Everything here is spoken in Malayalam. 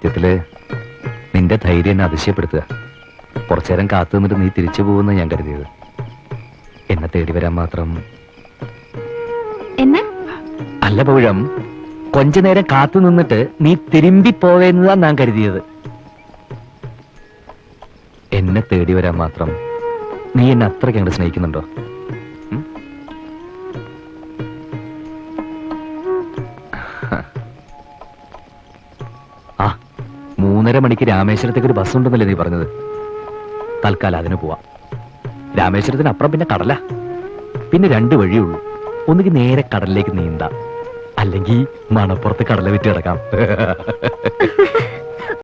സത്യത്തില് നിന്റെ ധൈര്യം എന്നെ അതിശയപ്പെടുത്തുക. കുറച്ചേരം കാത്തു നിന്നിട്ട് നീ തിരിച്ചു പോകുന്ന ഞാൻ കരുതിയത്. എന്നെ തേടി വരാൻ മാത്രം. അല്ല പൗഴം, കൊഞ്ച നേരം കാത്തു നിന്നിട്ട് നീ തിരുമ്പി പോവേന്നതാ ഞാൻ കരുതിയത്. എന്നെ തേടി വരാൻ മാത്രം നീ എന്നെ അത്രയ്ക്ക് അങ്ങോട്ട് സ്നേഹിക്കുന്നുണ്ടോ? ആ 3:30 മണിക്ക് രാമേശ്വരത്തേക്ക് ഒരു ബസ് ഉണ്ടെന്നല്ലേ നീ പറഞ്ഞത്? തൽക്കാലം അതിന് പോവാം. രാമേശ്വരത്തിന് അപ്പുറം പിന്നെ കടല. പിന്നെ 2 വഴിയുള്ളൂ. ഒന്നുകിൽ നേരെ കടലിലേക്ക് നീന്താം, അല്ലെങ്കിൽ മണപ്പുറത്ത് കടല വിറ്റ് കിടക്കാം.